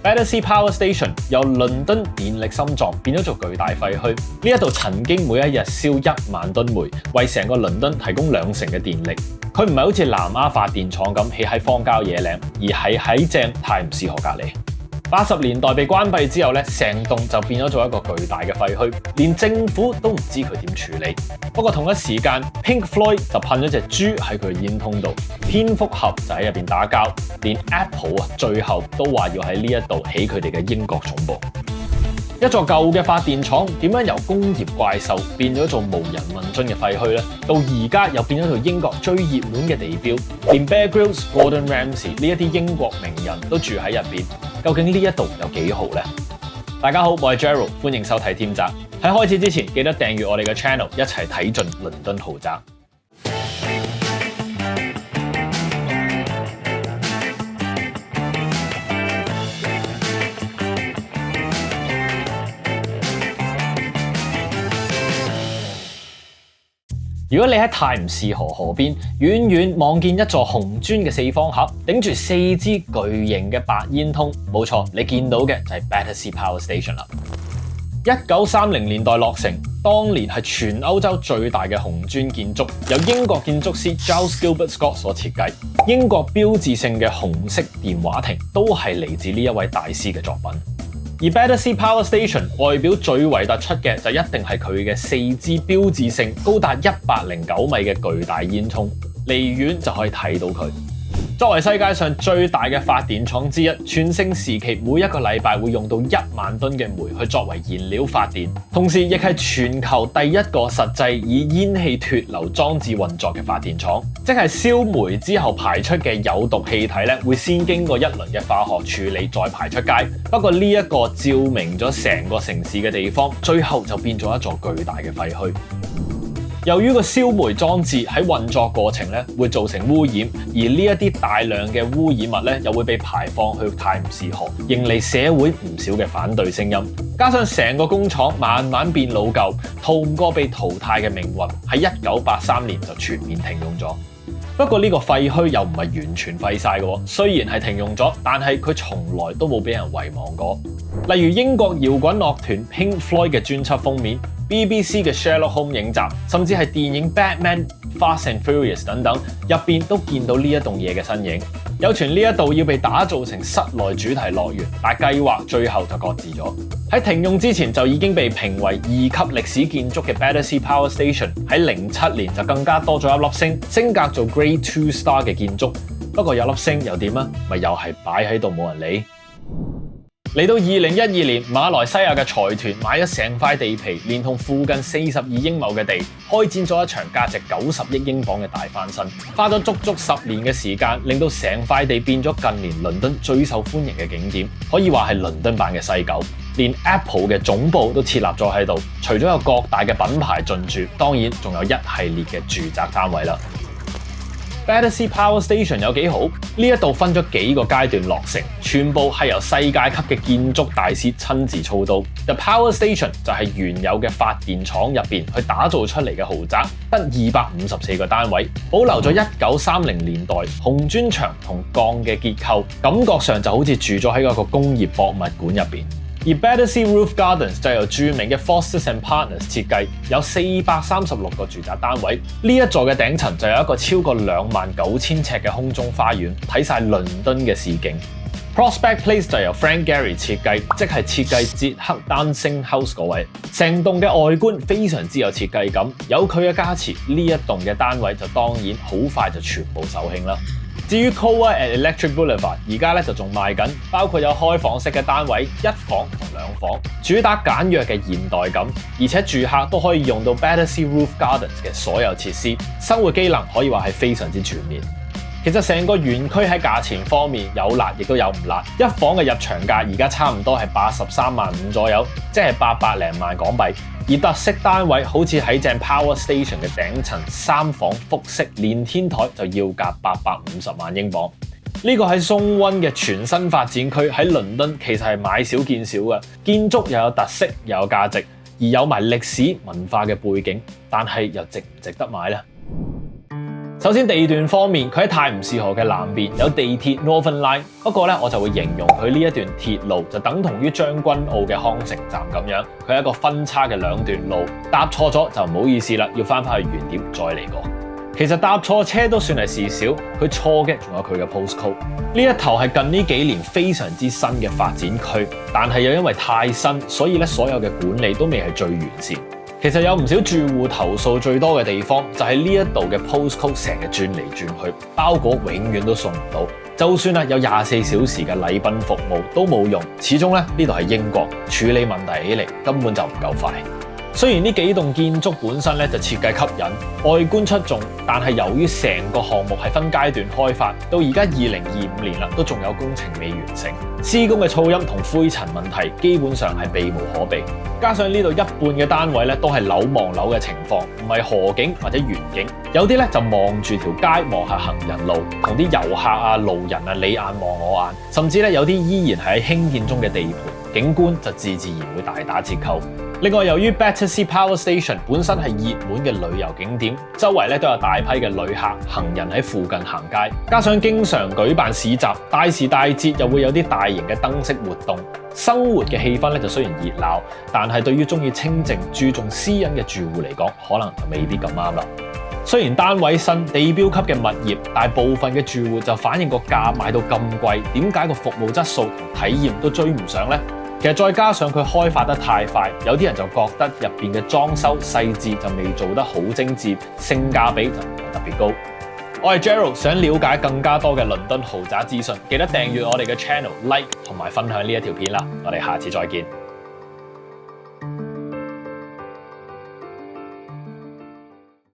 Battersea Power Station 由倫敦電力心臟變咗做巨大廢墟，呢度曾經每一日燒1萬噸煤，為成個倫敦提供2成嘅電力。佢唔係好似南丫發電廠咁起喺荒郊野嶺，而係喺正泰晤士河隔離。80年代被關閉之後咧，成棟就變咗做一個巨大嘅廢墟，連政府都唔知佢點處理。不過同一時間 ，Pink Floyd 就噴咗隻豬喺佢嘅煙通度，蝙蝠俠就喺入邊打交，連 Apple 最後都話要喺呢一度起佢哋嘅英國總部。一座舊嘅發電廠點樣由工業怪獸變咗做無人問津嘅廢墟呢？到而家又變咗做英國最熱門嘅地標，連 Bear Grylls、Gordon Ramsay 呢一啲英國名人都住喺入邊。究竟呢一度有幾好呢？大家好，我係 Gerald， 歡迎收睇添宅。喺開始之前，記得訂閱我哋嘅 channel， 一齊睇盡倫敦豪宅。如果你喺泰晤士河河邊，遠遠望見一座紅磚嘅四方盒，頂住4支巨型嘅白煙囪，冇錯，你見到嘅就係 Battersea Power Station 啦。1930年代落成，當年係全歐洲最大嘅紅磚建築，由英國建築師 Giles Gilbert Scott 所設計。英國標誌性嘅紅色電話亭都係嚟自呢一位大師嘅作品。而 Battersea Power Station 外表最為突出嘅就一定係佢嘅4支標誌性高達109米嘅巨大煙囪，離遠就可以睇到佢。作為世界上最大嘅發電廠之一，全盛時期每一個禮拜會用到1萬噸嘅煤去作為燃料發電，同時亦係全球第一個實際以煙氣脫流裝置運作嘅發電廠，即係燒煤之後排出嘅有毒氣體咧，會先經過一輪嘅化學處理再排出街。不過呢一個照明咗成個城市嘅地方，最後就變咗一座巨大嘅廢墟。由於個燒煤裝置喺運作過程咧會造成污染，而呢一啲大量嘅污染物咧又會被排放去泰晤士河，迎嚟社會唔少嘅反對聲音。加上成個工廠慢慢變老舊，逃唔過被淘汰嘅命運，喺1983年就全面停用咗。不過呢個廢墟又唔係完全廢晒嘅，雖然係停用咗，但係佢從來都冇俾人遺忘過。例如英國搖滾樂團 Pink Floyd 嘅專輯封面、BBC 嘅 Sherlock Holmes 影集，甚至係電影 Batman、Fast and Furious 等等，入邊都見到呢一棟嘢嘅身影。有傳呢一度要被打造成室內主題樂園，但計劃最後就擱置咗。喺停用之前就已經被評為2級歷史建築嘅 Battersea Power Station， 喺07年就更加多咗一粒星，升格做 Grade 2 Star 嘅建築。不過有粒星又點啊？咪又係擺喺度冇人理。嚟到2012年，馬來西亞嘅財團買咗成塊地皮，連同附近42英畝嘅地，開展咗一場價值90億英鎊嘅大翻身，花咗足足10年嘅時間，令到成塊地變咗近年倫敦最受歡迎嘅景點，可以話係倫敦版嘅西九。連 Apple 嘅總部都設立咗喺度，除咗有各大嘅品牌進駐，當然仲有一系列嘅住宅單位啦。Battersea Power Station 有幾好？呢一度分咗幾個階段落成，全部係由世界級嘅建築大師親自操刀。The Power Station 就係原有嘅發電廠入邊去打造出嚟嘅豪宅，得254個單位，保留咗1930年代紅磚牆同鋼嘅結構，感覺上就好似住咗喺一個工業博物館入邊。而 Battersea Roof Gardens 就由著名嘅 Foster and Partners 設計，有436個住宅單位。呢一座嘅頂層就有一個超過29000尺嘅空中花園，睇晒倫敦嘅市景。Prospect Place 就由 Frank Gehry 設計，即係設計捷克 Dancing House 嗰位。成棟嘅外觀非常之有設計感，有佢嘅加持，呢一棟嘅單位就當然好快就全部售罄啦。至於 Koa at Electric Boulevard， 而家咧就仲賣緊，包括有開房式嘅單位、1房同2房，主打簡約嘅現代感，而且住客都可以用到 Battersea Roof Gardens 嘅所有設施，生活機能可以話係非常之全面。其實成個園區喺價錢方面有辣亦都有唔辣，1房嘅入場價而家差唔多係83萬5左右，即係800零萬港幣。而特色單位好似喺正 Power Station 嘅頂層3房複式連天台就要價850萬英鎊。呢個喺松溫嘅全新發展區喺倫敦其實係買少見少嘅，建築又有特色又有價值，而有埋歷史文化嘅背景，但係又值唔值得買呢？首先地段方面，佢喺泰晤士河嘅南邊有地鐵 Northern Line， 不過咧我就會形容佢呢一段鐵路就等同於將軍澳嘅康城站咁樣，佢係一個分叉嘅兩段路，搭錯咗就唔好意思啦，要翻去原點再嚟過。其實搭錯車都算係事小，佢錯嘅仲有佢嘅 postcode。呢一頭係近呢幾年非常之新嘅發展區，但係又因為太新，所以咧所有嘅管理都未係最完善。其實有唔少住戶投訴最多嘅地方就係呢一度嘅 postcode 成日轉嚟轉去，包裹永遠都送唔到。就算有24小時嘅禮賓服務都冇用，始終呢度係英國，處理問題起嚟根本就唔夠快。雖然呢幾棟建築本身就設計吸引，外觀出眾，但係由於成個項目係分階段開發，到而家2025年啦，都仲有工程未完成，施工嘅噪音同灰塵問題基本上係避無可避。加上呢度一半嘅單位都係樓望樓嘅情況，唔係河景或者園景，有啲就望住條街望下行人路，同啲遊客啊路人啊你眼望我眼，甚至有啲依然係喺興建中嘅地盤，景觀就自然會大打折扣。另外，由於 Battersea Power Station 本身係熱門嘅旅遊景點，周圍都有大批嘅旅客、行人喺附近行街，加上經常舉辦市集，大時大節又會有啲大型嘅燈飾活動，生活嘅氣氛就雖然熱鬧，但係對於中意清靜、注重私隱嘅住戶嚟講，可能就未必咁啱啦。雖然單位新、地標級嘅物業，但部分嘅住戶就反映個價賣到咁貴，點解個服務質素同體驗都追唔上呢？其實再加上佢開發得太快，有啲人就覺得入邊嘅裝修細節就未做得好精緻，性價比就唔係特別高。我係 Gerald， 想了解更加多嘅倫敦豪宅資訊，記得訂閱我哋嘅 channel、like 同埋分享呢一條片啦。我哋下次再見。